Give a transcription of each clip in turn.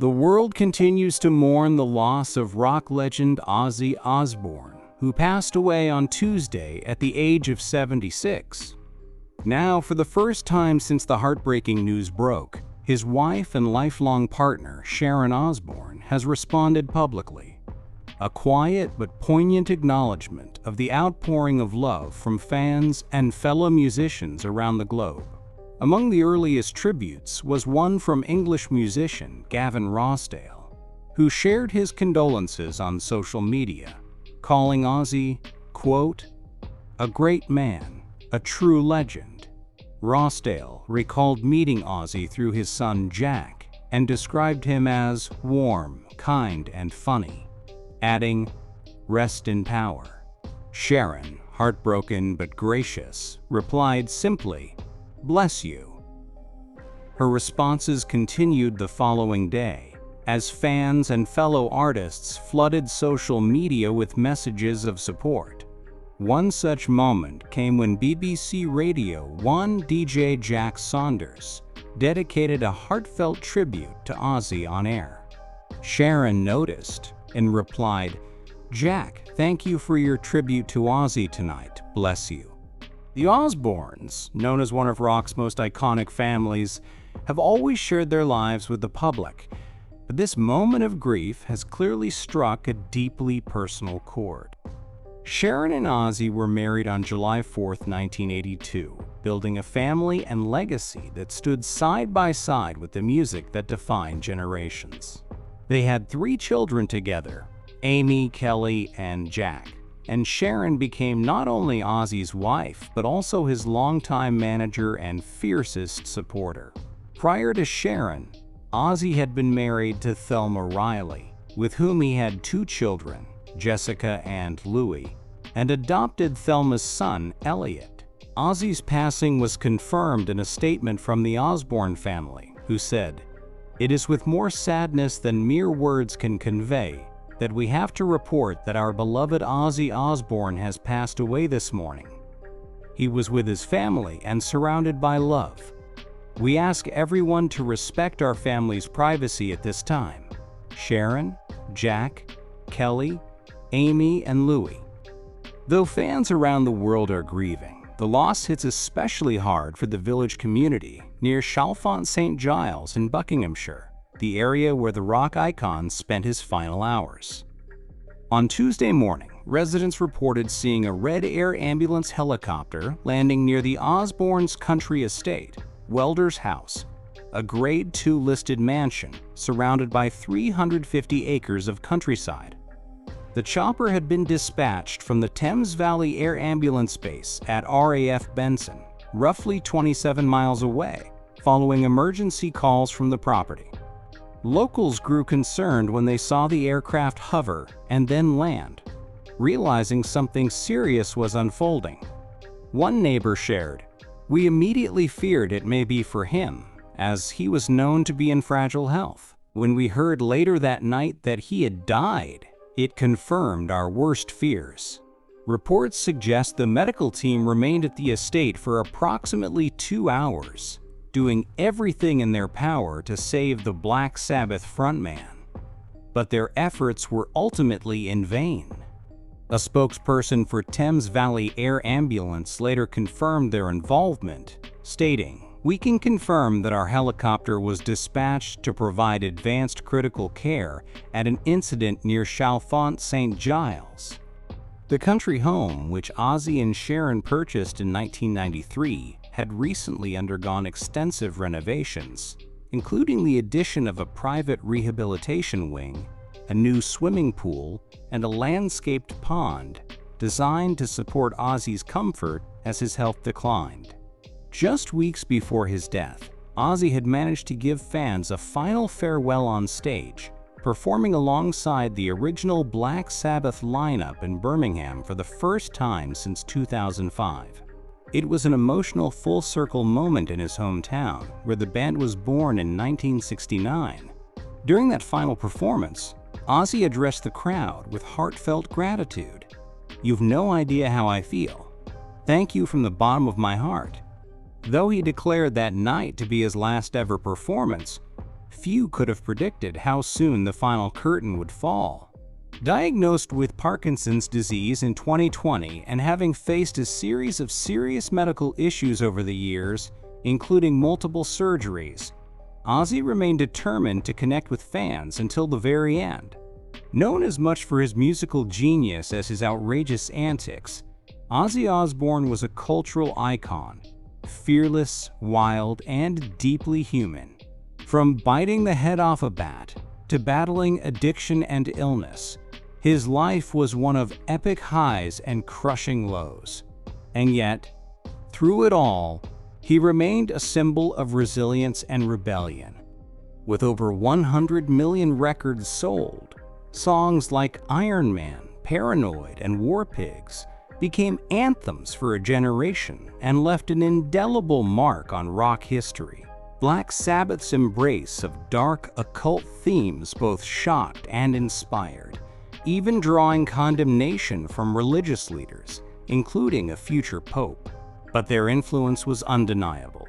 The world continues to mourn the loss of rock legend Ozzy Osbourne, who passed away on Tuesday at the age of 76. Now, for the first time since the heartbreaking news broke, his wife and lifelong partner, Sharon Osbourne, has responded publicly. A quiet but poignant acknowledgment of the outpouring of love from fans and fellow musicians around the globe. Among the earliest tributes was one from English musician Gavin Rossdale, who shared his condolences on social media, calling Ozzy, quote, "a great man, a true legend." Rossdale recalled meeting Ozzy through his son Jack and described him as warm, kind, and funny, adding, "rest in power." Sharon, heartbroken but gracious, replied simply, "Bless you." Her responses continued the following day, as fans and fellow artists flooded social media with messages of support. One such moment came when BBC Radio 1 DJ Jack Saunders dedicated a heartfelt tribute to Ozzy on air. Sharon noticed and replied, "Jack, thank you for your tribute to Ozzy tonight. Bless you." The Osbournes, known as one of rock's most iconic families, have always shared their lives with the public, but this moment of grief has clearly struck a deeply personal chord. Sharon and Ozzy were married on July 4, 1982, building a family and legacy that stood side by side with the music that defined generations. They had 3 children together, Amy, Kelly, and Jack. And Sharon became not only Ozzy's wife, but also his longtime manager and fiercest supporter. Prior to Sharon, Ozzy had been married to Thelma Riley, with whom he had 2 children, Jessica and Louis, and adopted Thelma's son, Elliot. Ozzy's passing was confirmed in a statement from the Osbourne family, who said, "It is with more sadness than mere words can convey that we have to report that our beloved Ozzy Osbourne has passed away this morning. He was with his family and surrounded by love. We ask everyone to respect our family's privacy at this time. Sharon, Jack, Kelly, Amy, and Louis." Though fans around the world are grieving, the loss hits especially hard for the village community near Chalfont St Giles in Buckinghamshire, the area where the rock icon spent his final hours. On Tuesday morning, residents reported seeing a Red Air ambulance helicopter landing near the Osbournes' country estate, Welder's House, a Grade 2 listed mansion surrounded by 350 acres of countryside. The chopper had been dispatched from the Thames Valley Air Ambulance Base at RAF Benson, roughly 27 miles away, following emergency calls from the property. Locals grew concerned when they saw the aircraft hover and then land, realizing something serious was unfolding. One neighbor shared, "We immediately feared it may be for him, as he was known to be in fragile health. When we heard later that night that he had died, it confirmed our worst fears." Reports suggest the medical team remained at the estate for approximately 2 hours, doing everything in their power to save the Black Sabbath frontman. But their efforts were ultimately in vain. A spokesperson for Thames Valley Air Ambulance later confirmed their involvement, stating, "We can confirm that our helicopter was dispatched to provide advanced critical care at an incident near Chalfont St Giles." The country home, which Ozzy and Sharon purchased in 1993, had recently undergone extensive renovations, including the addition of a private rehabilitation wing, a new swimming pool, and a landscaped pond designed to support Ozzy's comfort as his health declined. Just weeks before his death, Ozzy had managed to give fans a final farewell on stage, performing alongside the original Black Sabbath lineup in Birmingham for the first time since 2005. It was an emotional full-circle moment in his hometown, where the band was born in 1969. During that final performance, Ozzy addressed the crowd with heartfelt gratitude. "You've no idea how I feel. Thank you from the bottom of my heart." Though he declared that night to be his last ever performance, few could have predicted how soon the final curtain would fall. Diagnosed with Parkinson's disease in 2020 and having faced a series of serious medical issues over the years, including multiple surgeries, Ozzy remained determined to connect with fans until the very end. Known as much for his musical genius as his outrageous antics, Ozzy Osbourne was a cultural icon, fearless, wild, and deeply human. From biting the head off a bat to battling addiction and illness, his life was one of epic highs and crushing lows. And yet, through it all, he remained a symbol of resilience and rebellion. With over 100 million records sold, songs like Iron Man, Paranoid, and War Pigs became anthems for a generation and left an indelible mark on rock history. Black Sabbath's embrace of dark, occult themes both shocked and inspired, even drawing condemnation from religious leaders, including a future pope. But their influence was undeniable.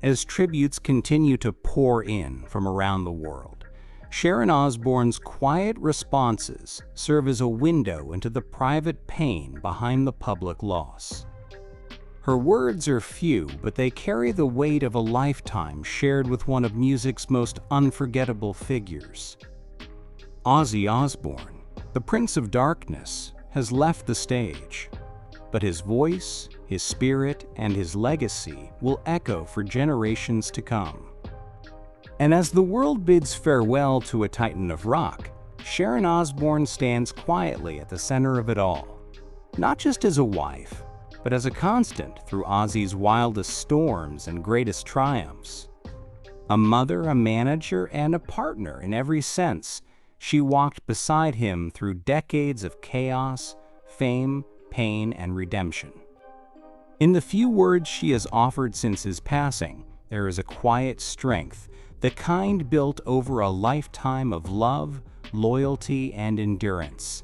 As tributes continue to pour in from around the world, Sharon Osbourne's quiet responses serve as a window into the private pain behind the public loss. Her words are few, but they carry the weight of a lifetime shared with one of music's most unforgettable figures. Ozzy Osbourne, the Prince of Darkness, has left the stage, but his voice, his spirit, and his legacy will echo for generations to come. And as the world bids farewell to a titan of rock, Sharon Osbourne stands quietly at the center of it all, not just as a wife, but as a constant through Ozzy's wildest storms and greatest triumphs. A mother, a manager, and a partner in every sense, she walked beside him through decades of chaos, fame, pain, and redemption. In the few words she has offered since his passing, there is a quiet strength, the kind built over a lifetime of love, loyalty, and endurance.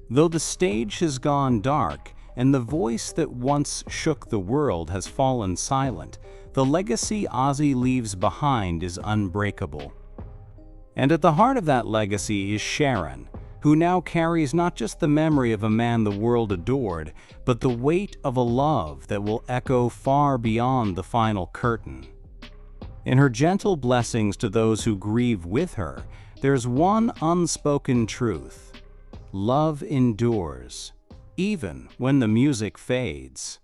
Though the stage has gone dark and the voice that once shook the world has fallen silent, the legacy Ozzy leaves behind is unbreakable. And at the heart of that legacy is Sharon, who now carries not just the memory of a man the world adored, but the weight of a love that will echo far beyond the final curtain. In her gentle blessings to those who grieve with her, there's one unspoken truth: love endures, even when the music fades.